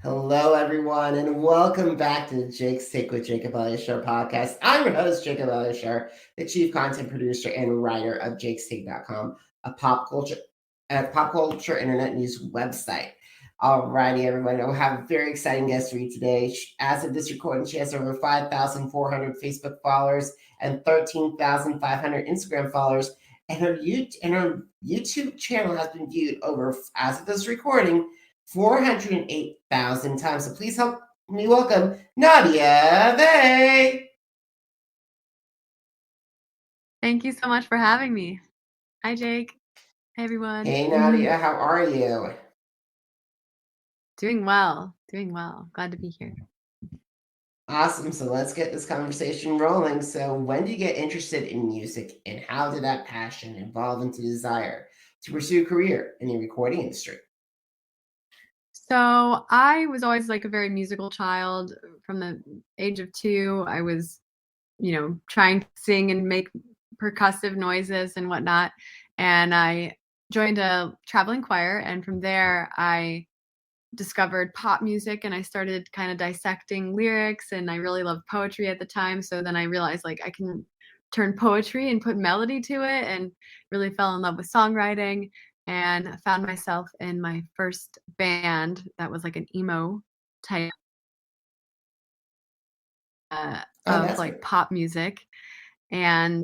Hello, everyone, and welcome back to Jake's Take with Jacob Elyachar Podcast. I'm your host, Jacob Elyachar, the chief content producer and writer of jakestake.com, a pop culture internet news website. Alrighty, everyone, we have a very exciting guest for you today. As of this recording, she has over 5,400 Facebook followers and 13,500 Instagram followers, and her YouTube channel has been viewed over, as of this recording, 408,000 times. So please help me welcome Nadia Vaeh. Thank you so much for having me. Hi, Jake. Hey, everyone. Hey, Nadia, how are you? Doing well. Glad to be here. Awesome. So let's get this conversation rolling. So when did you get interested in music, and how did that passion evolve into desire to pursue a career in the recording industry? So I was always like a very musical child. From the age of 2, I was, trying to sing and make percussive noises and whatnot. And I joined a traveling choir. And from there, I discovered pop music, and I started kind of dissecting lyrics, and I really loved poetry at the time. So then I realized like I can turn poetry and put melody to it, and really fell in love with songwriting, and found myself in my first band that was like an emo type of like pop music, and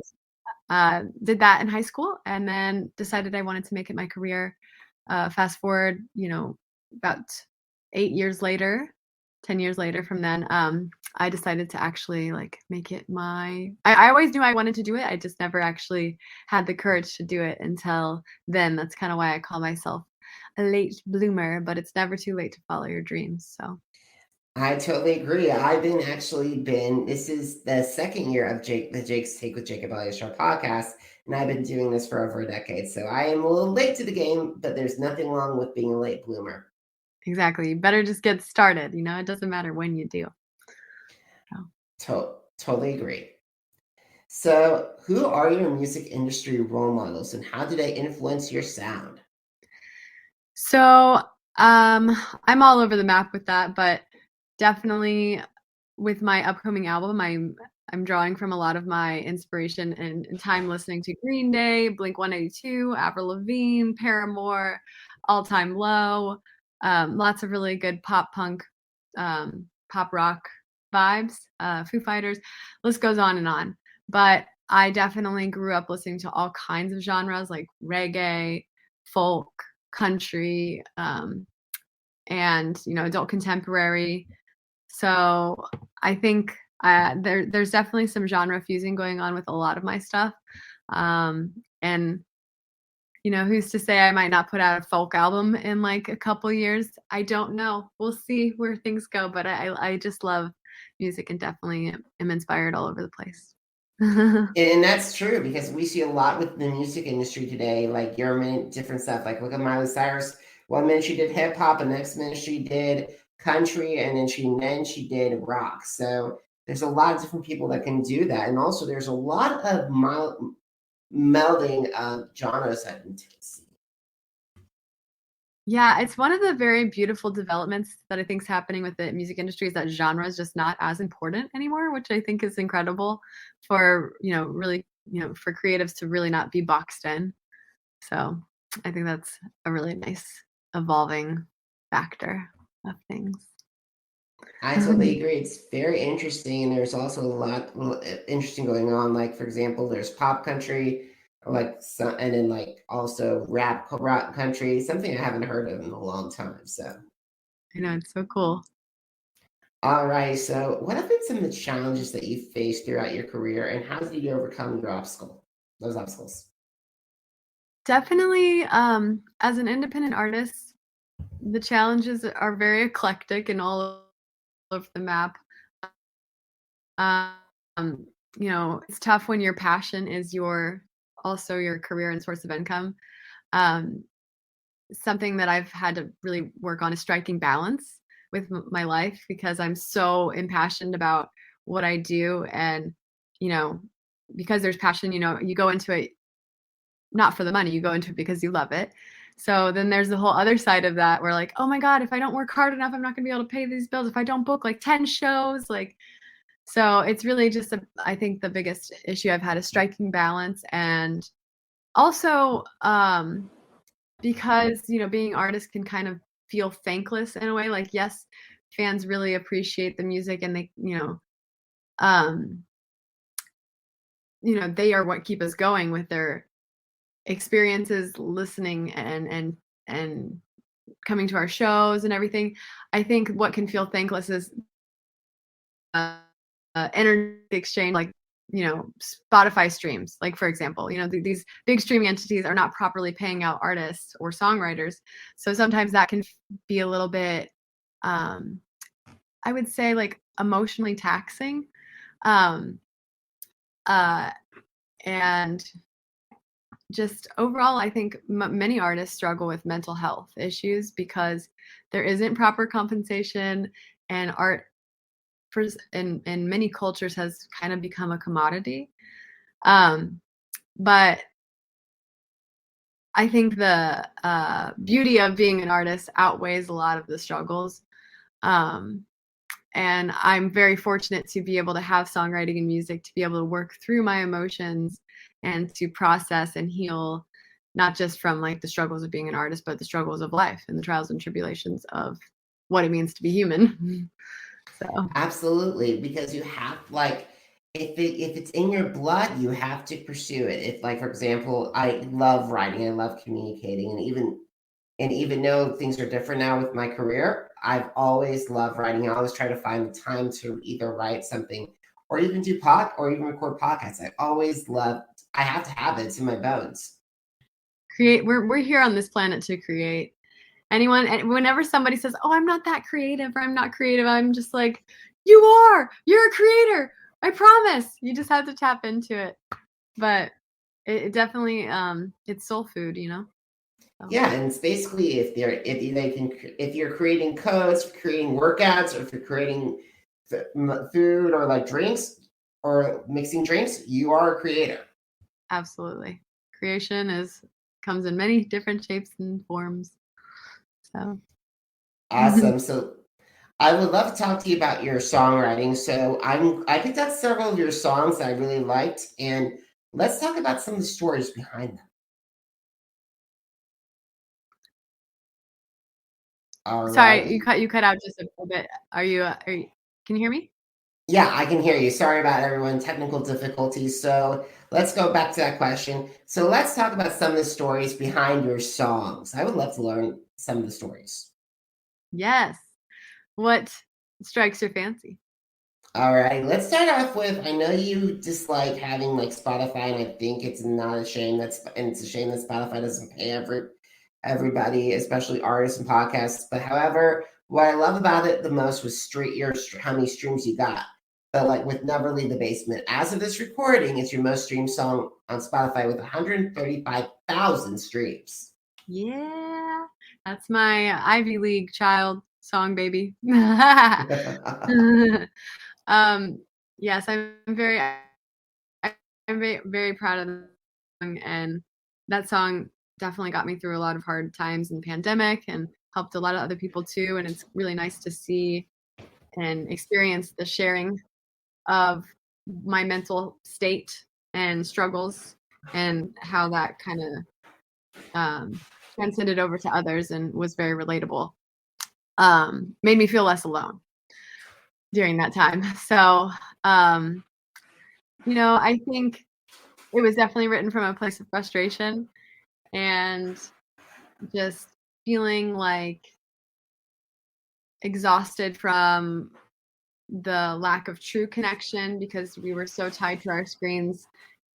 did that in high school, and then decided I wanted to make it my career. Fast forward, about 10 years later from then, I decided to actually like make it I always knew I wanted to do it. I just never actually had the courage to do it until then. That's kind of why I call myself a late bloomer, but it's never too late to follow your dreams. So I totally agree. This is the second year of the Jake's Take with Jacob Elyachar podcast, and I've been doing this for over a decade. So I am a little late to the game, but there's nothing wrong with being a late bloomer. Exactly. You better just get started. It doesn't matter when you do. Totally agree. So who are your music industry role models, and how do they influence your sound? So I'm all over the map with that, but definitely with my upcoming album, I'm drawing from a lot of my inspiration and time listening to Green Day, Blink-182, Avril Lavigne, Paramore, All Time Low, lots of really good pop punk, pop rock vibes, Foo Fighters, list goes on and on. But I definitely grew up listening to all kinds of genres like reggae, folk, country, and adult contemporary. So I think there's definitely some genre fusing going on with a lot of my stuff. And who's to say I might not put out a folk album in like a couple years? I don't know. We'll see where things go. But I just love music, and definitely am inspired all over the place. And that's true, because we see a lot with the music industry today, like different stuff. Like look at Miley Cyrus. One minute she did hip hop, and next minute she did country, and then she did rock. So there's a lot of different people that can do that, and also there's a lot of melding of genres that we see. Yeah, it's one of the very beautiful developments that I think is happening with the music industry, is that genre is just not as important anymore, which I think is incredible for, really, for creatives to really not be boxed in. So I think that's a really nice evolving factor of things. I totally agree. It's very interesting, and there's also a lot interesting going on. Like, for example, there's pop country, and then like also rap rock country, something I haven't heard of in a long time. So I know, it's so cool. All right. So what have been some of the challenges that you faced throughout your career, and how did you overcome those obstacles? Definitely, as an independent artist, the challenges are very eclectic and all over the map. It's tough when your passion is also your career and source of income. Something that I've had to really work on is striking balance with my life, because I'm so impassioned about what I do. And, because there's passion, you go into it not for the money, you go into it because you love it. So then there's the whole other side of that where like, oh my God, if I don't work hard enough, I'm not gonna be able to pay these bills. If I don't book like 10 shows, like, so it's really just I think the biggest issue I've had is striking balance. And also because, being artists can kind of feel thankless in a way. Like, yes, fans really appreciate the music and they, they are what keep us going with their experiences, listening and coming to our shows and everything. I think what can feel thankless is energy exchange, like, Spotify streams, like, for example, these big streaming entities are not properly paying out artists or songwriters. So sometimes that can be a little bit, I would say, like, emotionally taxing. And just overall, I think many artists struggle with mental health issues because there isn't proper compensation, and art in many cultures has kind of become a commodity. But I think the beauty of being an artist outweighs a lot of the struggles. And I'm very fortunate to be able to have songwriting and music to be able to work through my emotions and to process and heal, not just from like the struggles of being an artist, but the struggles of life and the trials and tribulations of what it means to be human. So Absolutely, because you have, like, if it's in your blood, you have to pursue it. If, like, for example, I love writing, I love communicating, and even though things are different now with my career, I've always loved writing. I always try to find the time to either write something or even or even record podcasts. I have to have it. It's in my bones. we're here on this planet to create. And whenever somebody says, oh, I'm not that creative or I'm not creative, I'm just like, you're a creator. I promise. You just have to tap into it. But it definitely, it's soul food, So. Yeah, and it's basically if you're creating codes, creating workouts, or if you're creating food or like drinks or mixing drinks, you are a creator. Absolutely. Creation comes in many different shapes and forms. So Awesome. So I would love to talk to you about your songwriting. So I picked out several of your songs that I really liked, and let's talk about some of the stories behind them. All sorry, right. you cut out just a little bit. Are you can you hear me? Yeah, I can hear you. Sorry about everyone, technical difficulties. So let's go back to that question. So let's talk about some of the stories behind your songs. I would love to learn some of the stories. Yes. What strikes your fancy? All right, let's start off with, I know you dislike having like Spotify, and I think it's not a shame and it's a shame that Spotify doesn't pay everybody, especially artists and podcasts. But however, what I love about it the most was how many streams you got. But like with Never Leave the Basement, as of this recording, it's your most streamed song on Spotify with 135,000 streams. Yeah, that's my Ivy League child song, baby. Yes, I'm very, very proud of the song, and that song definitely got me through a lot of hard times in the pandemic and helped a lot of other people too. And it's really nice to see and experience the sharing of my mental state and struggles and how that kind of transcended over to others and was very relatable. Made me feel less alone during that time. So, I think it was definitely written from a place of frustration and just feeling like exhausted from the lack of true connection because we were so tied to our screens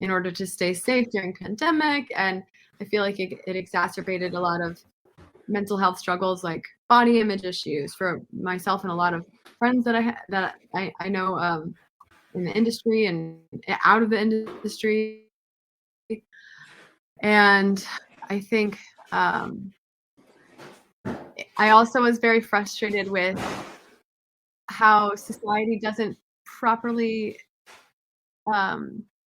in order to stay safe during pandemic. And I feel like it exacerbated a lot of mental health struggles, like body image issues for myself and a lot of friends that I know in the industry and out of the industry. And I think I also was very frustrated with how society doesn't properly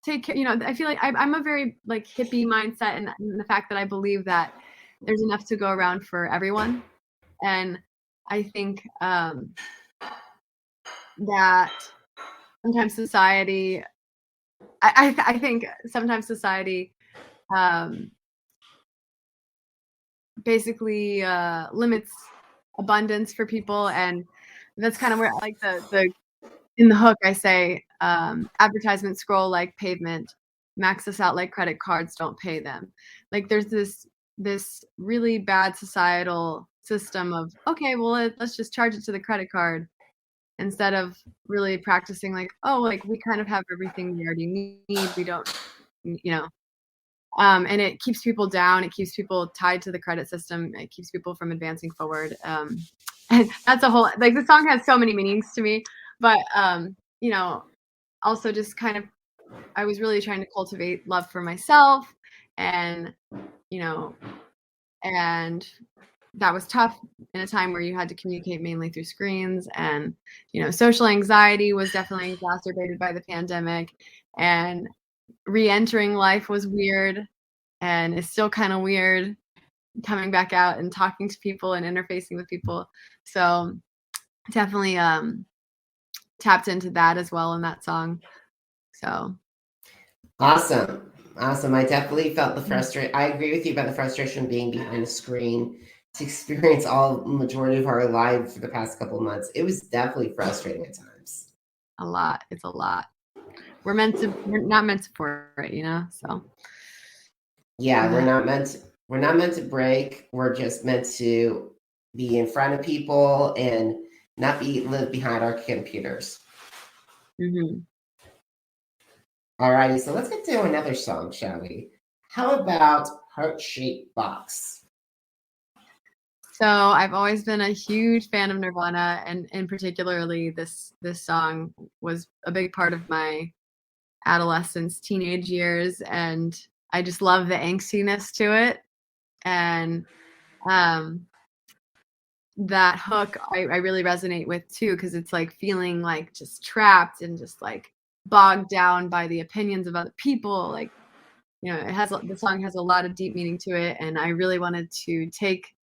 take care. I feel like I'm a very like hippie mindset, and the fact that I believe that there's enough to go around for everyone. And I think that sometimes society, I think sometimes society basically limits abundance for people, and that's kind of where like the in the hook I say advertisements scroll like pavement, max us out like credit cards, don't pay them. Like there's this really bad societal system of, okay, well let's just charge it to the credit card, instead of really practicing like, oh, like we kind of have everything we already need, we don't, you know. And it keeps people down. It keeps people tied to the credit system. It keeps people from advancing forward. And that's a whole, like the song has so many meanings to me, but you know, also just kind of, I was really trying to cultivate love for myself, and you know, and that was tough in a time where you had to communicate mainly through screens, and you know, social anxiety was definitely exacerbated by the pandemic, and re-entering life was weird, and it's still kind of weird coming back out and talking to people and interfacing with people. So definitely tapped into that as well in that song. So Awesome. I definitely felt the frustration. I agree with you about the frustration of being behind a screen to experience all majority of our lives for the past couple of months. It was definitely frustrating at times. a lot. It's a lot. We're not meant to for it, you know? So Yeah, we're not meant to break. We're just meant to be in front of people and not live behind our computers. mm-hmm. Alrighty, so let's get to another song, shall we? How about Heart-Shaped Box? So I've always been a huge fan of Nirvana, and particularly this song was a big part of my adolescence, teenage years, and I just love the angstiness to it. And that hook I really resonate with too, because it's like feeling like just trapped and just like bogged down by the opinions of other people. Like, you know, the song has a lot of deep meaning to it, and I really wanted to take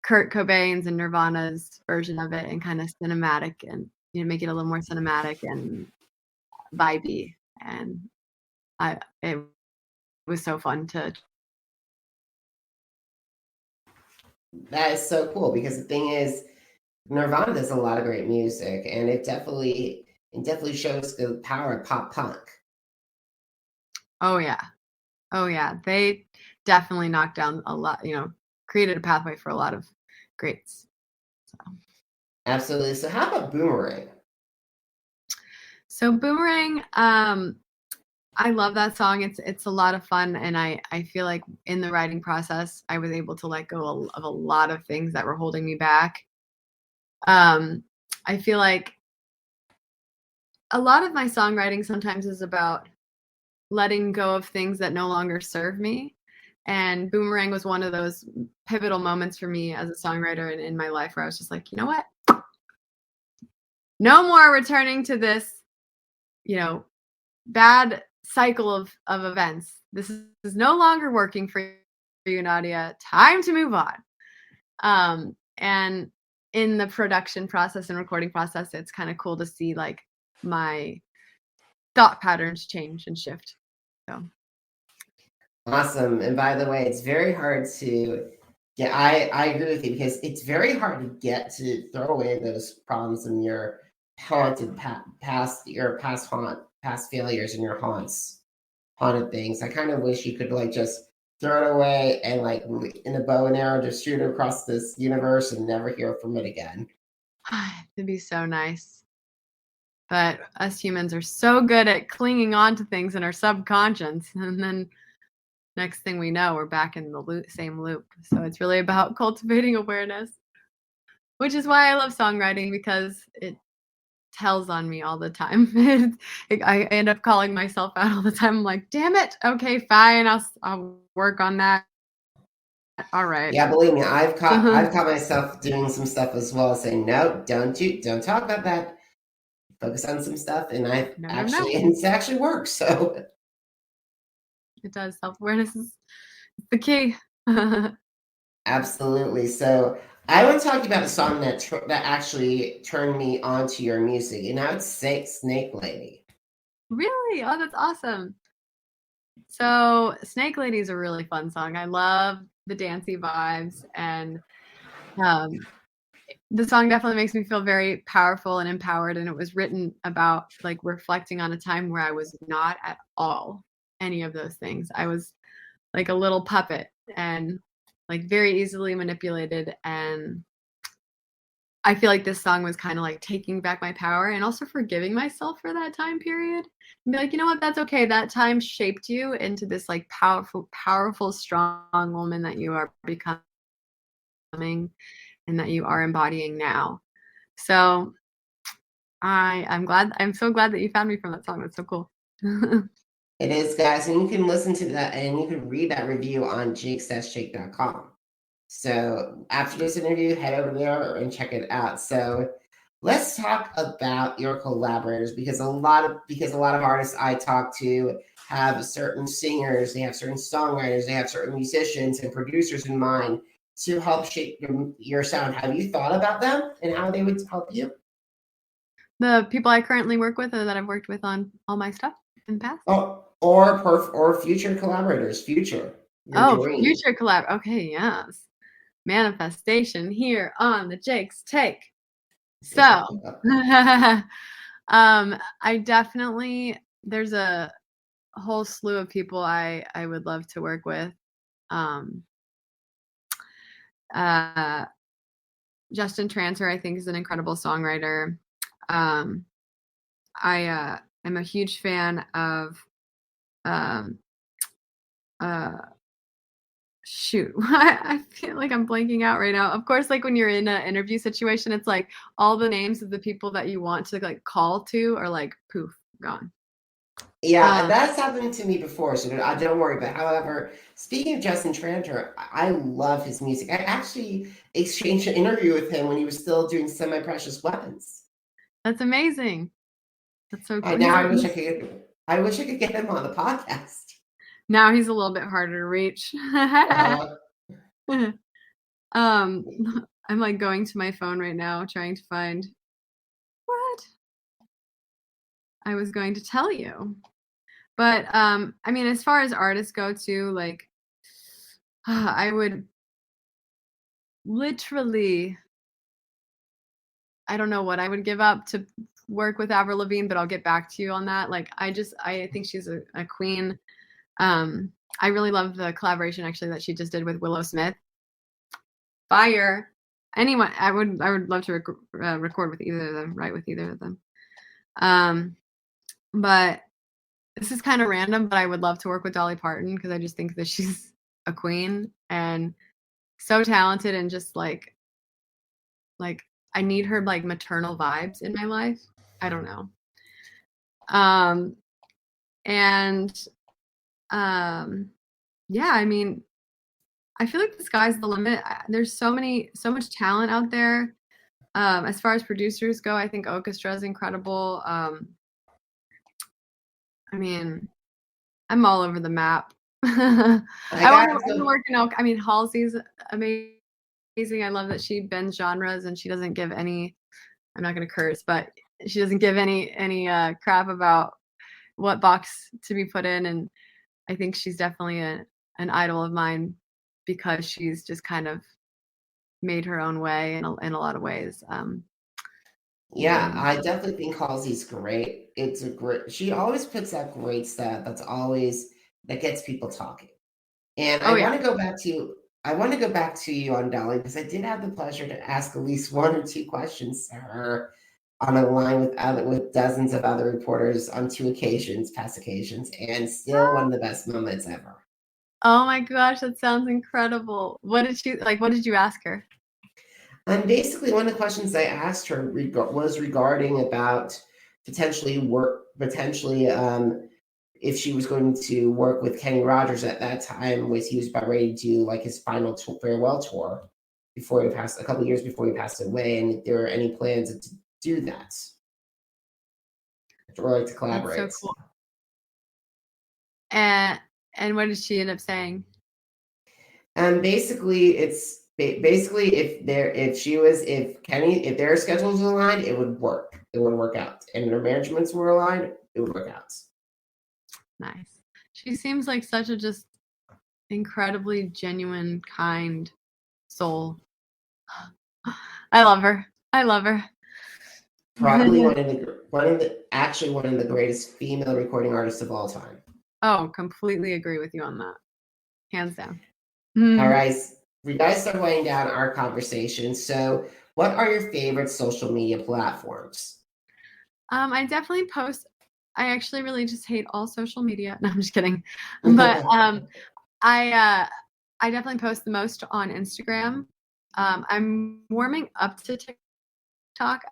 Kurt Cobain's and Nirvana's version of it and kind of cinematic, and you know, make it a little more cinematic and vibey. And it was so fun to. That is so cool because the thing is, Nirvana does a lot of great music, and it definitely shows the power of pop punk. Oh yeah, they definitely knocked down a lot. You know, created a pathway for a lot of greats. So. Absolutely. So how about Boomerang? So Boomerang, I love that song. It's a lot of fun, and I feel like in the writing process, I was able to let go of a lot of things that were holding me back. I feel like a lot of my songwriting sometimes is about letting go of things that no longer serve me. And Boomerang was one of those pivotal moments for me as a songwriter and in my life where I was just like, you know what? No more returning to this, you know, bad cycle of events. This is no longer working for you, Nadia. Time to move on. And in the production process and recording process, it's kind of cool to see like my thought patterns change and shift. So Awesome. And by the way, it's very hard to get. I agree with you because it's very hard to get to throw away those problems in your haunted past failures and your haunted things. I kind of wish you could like just throw it away and like in a bow and arrow just shoot it across this universe and never hear from it again. it'd be so nice. But us humans are so good at clinging on to things in our subconscious, and then next thing we know, we're back in the same loop. So it's really about cultivating awareness, which is why I love songwriting, because it tells on me all the time. I end up calling myself out all the time. I'm like, damn it. Okay, fine. I'll work on that. All right. Yeah, believe me, I've caught myself doing some stuff as well, saying no, don't talk about that. Focus on some stuff, and it actually works. So it does. Self-awareness is the key. Absolutely. So I want to talk about a song that actually turned me onto your music, and I would say Snake Lady. Really? Oh, that's awesome. So Snake Lady is a really fun song. I love the dancey vibes, and um, the song definitely makes me feel very powerful and empowered. And it was written about like reflecting on a time where I was not at all any of those things. I was like a little puppet and like very easily manipulated. And I feel like this song was kind of like taking back my power and also forgiving myself for that time period. And be like, you know what, that's okay. That time shaped you into this like powerful, strong woman that you are becoming and that you are embodying now. So I'm so glad that you found me from that song. That's so cool. It is, guys, and you can listen to that and you can read that review on jakes-shake.com. So after this interview, head over there and check it out. So let's talk about your collaborators because a lot of artists I talk to have certain singers, they have certain songwriters, they have certain musicians and producers in mind to help shape your sound. Have you thought about them and how they would help you? The people I currently work with or that I've worked with on all my stuff in the past. Oh, or future collaborators, future your Oh, dream. future collab. Okay, yes. Manifestation here on the Jake's Take. So, I definitely there's a whole slew of people I would love to work with. Um, uh, Justin Tranter, I think, is an incredible songwriter. Um, I am a huge fan of um, uh, shoot, I feel like I'm blanking out right now. Of course, like when you're in an interview situation, it's like all the names of the people that you want to like call to are like poof, gone. Yeah, that's happened to me before, so don't worry. But however, speaking of Justin Tranter, I love his music. I actually exchanged an interview with him when he was still doing Semi-Precious Weapons. That's amazing. That's so cool. Now I wish I could get him on the podcast. Now he's a little bit harder to reach. I'm like going to my phone right now trying to find what I was going to tell you. But I mean, as far as artists go too, like I would literally I don't know what I would give up to work with Avril Lavigne, but I'll get back to you on that. Like I think she's a queen. I really love the collaboration actually that she just did with Willow Smith. Fire. Anyone, I would love to record with either of them, write with either of them. But this is kind of random, but I would love to work with Dolly Parton because I just think that she's a queen and so talented and just like I need her like maternal vibes in my life. I don't know. Yeah, I mean, I feel like the sky's the limit. There's so much talent out there. As far as producers go, I think Orchestra is incredible. I mean, I'm all over the map. I want to work in I mean, Halsey's amazing. I love that she bends genres and she doesn't give any, I'm not going to curse, but she doesn't give any crap about what box to be put in. And I think she's definitely an idol of mine because she's just kind of made her own way in a lot of ways. Yeah, I definitely think Halsey's great. She always puts out great stuff that gets people talking. And I want to go back to you on Dolly because I did have the pleasure to ask at least one or two questions to her on a line with dozens of other reporters on past occasions, and still one of the best moments ever. Oh my gosh, that sounds incredible. What did you ask her? And basically, one of the questions I asked her was regarding about potentially if she was going to work with Kenny Rogers at that time, he was about ready to do like his final farewell tour before he passed, a couple of years before he passed away, and if there were any plans to do that or like to collaborate. That's so cool. And what did she end up saying? Basically, it's basically if their schedules were aligned, it would work. It would work out, and their managements were aligned, it would work out. Nice. She seems like such a just incredibly genuine, kind soul. I love her. I love her. Probably one of the greatest female recording artists of all time. Oh, completely agree with you on that. Hands down. All right, we guys start winding down our conversation. So, what are your favorite social media platforms? I definitely post. I actually really just hate all social media. No, I'm just kidding. But I definitely post the most on Instagram. I'm warming up to TikTok.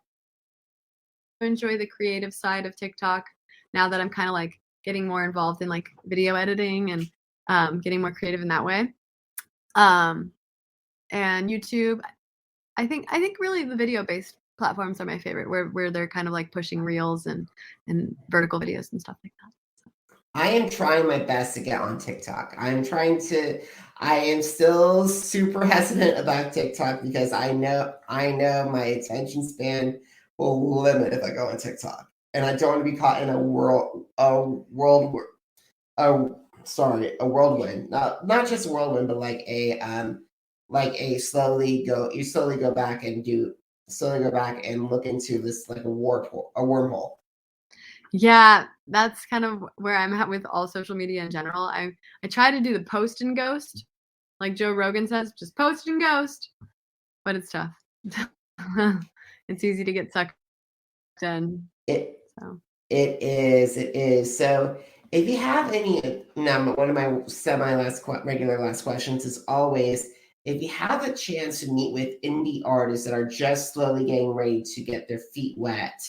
I enjoy the creative side of TikTok now that I'm kind of like getting more involved in like video editing and getting more creative in that way. And YouTube, I think really the video based platforms are my favorite, where they're kind of like pushing reels and vertical videos and stuff like that. I am trying my best to get on TikTok. I am still super hesitant about TikTok because I know my attention span will limit if I go on TikTok. And I don't want to be caught in a whirlwind. Not just a whirlwind, but like you slowly go back and look into this like a wormhole. Yeah, that's kind of where I'm at with all social media in general. I try to do the post and ghost, like Joe Rogan says, just post and ghost, but it's tough. It's easy to get sucked in. It is. So if you have any, now one of my regular last questions is always, if you have a chance to meet with indie artists that are just slowly getting ready to get their feet wet,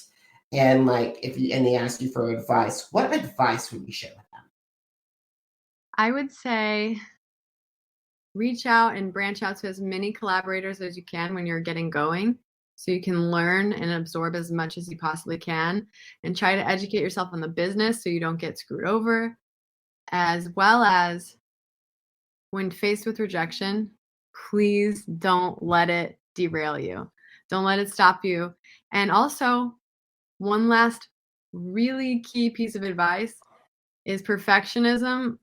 and like they ask you for advice, what advice would you share with them? I would say reach out and branch out to as many collaborators as you can when you're getting going, so you can learn and absorb as much as you possibly can, and try to educate yourself on the business so you don't get screwed over, as well as when faced with rejection, please don't let it derail you. Don't let it stop you. And also, one last really key piece of advice is perfectionism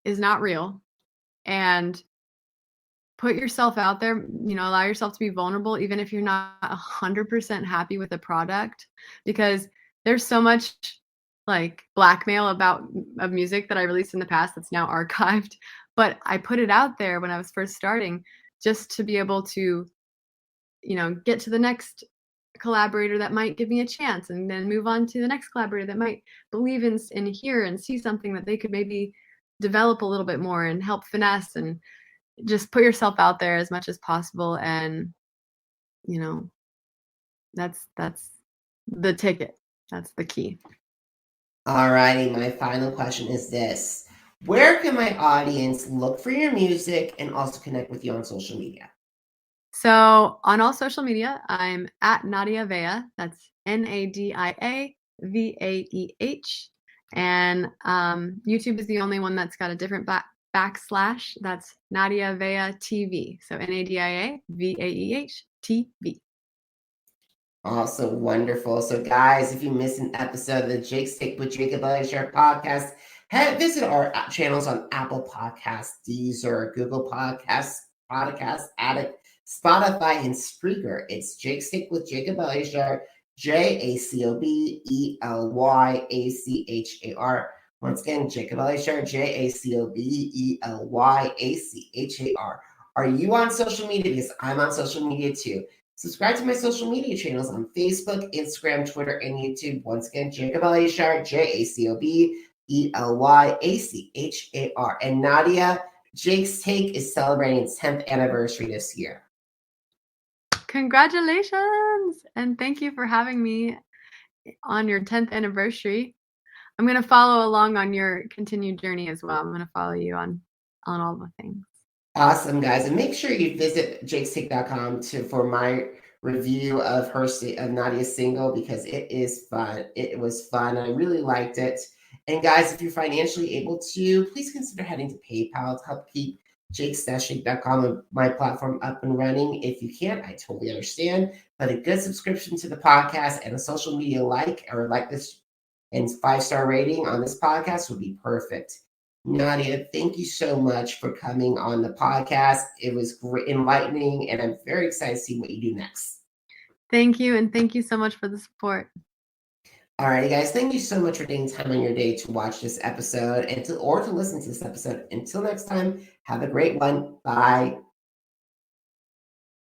is not real. And put yourself out there, allow yourself to be vulnerable, even if you're not 100% happy with the product, because there's so much like blackmail of music that I released in the past that's now archived. But I put it out there when I was first starting just to be able to, get to the next collaborator that might give me a chance, and then move on to the next collaborator that might believe in hear and see something that they could maybe develop a little bit more and help finesse, and just put yourself out there as much as possible. And that's the ticket. That's the key. All righty, my final question is this: where can my audience look for your music and also connect with you on social media? So on all social media, I'm at Nadia Veah. That's NadiaVaeh. And YouTube is the only one that's got a different backslash. That's Nadia Veah TV. So NadiaVaeh TV. Awesome, wonderful. So, guys, if you missed an episode of the Jake's Take with Jacob Elyachar podcast, visit our channels on Apple Podcasts, Deezer, Google Podcasts, Podcast Addict, Spotify, and Spreaker. It's Jake's Take with Jacob Elyachar, JACOBELYACHAR. Once again, Jacob Elyachar, JACOBELYACHAR. Are you on social media? Because I'm on social media too. Subscribe to my social media channels on Facebook, Instagram, Twitter, and YouTube. Once again, Jacob Elyachar, JACOBELYACHAR. And Nadia, Jake's Take is celebrating its 10th anniversary this year. Congratulations! And thank you for having me on your 10th anniversary. I'm going to follow along on your continued journey as well. I'm going to follow you on all the things. Awesome, guys. And make sure you visit jakestake.com for my review of Nadia's single, because it is fun. It was fun. I really liked it. And guys, if you're financially able to, please consider heading to PayPal to help keep jakes-shake.com, my platform up and running. If you can't, I totally understand. But a good subscription to the podcast and a social media like this and 5-star rating on this podcast would be perfect. Nadia, thank you so much for coming on the podcast. It was great, enlightening, and I'm very excited to see what you do next. Thank you, and thank you so much for the support. All right, guys, thank you so much for taking time on your day to watch this episode or to listen to this episode. Until next time, have a great one. Bye.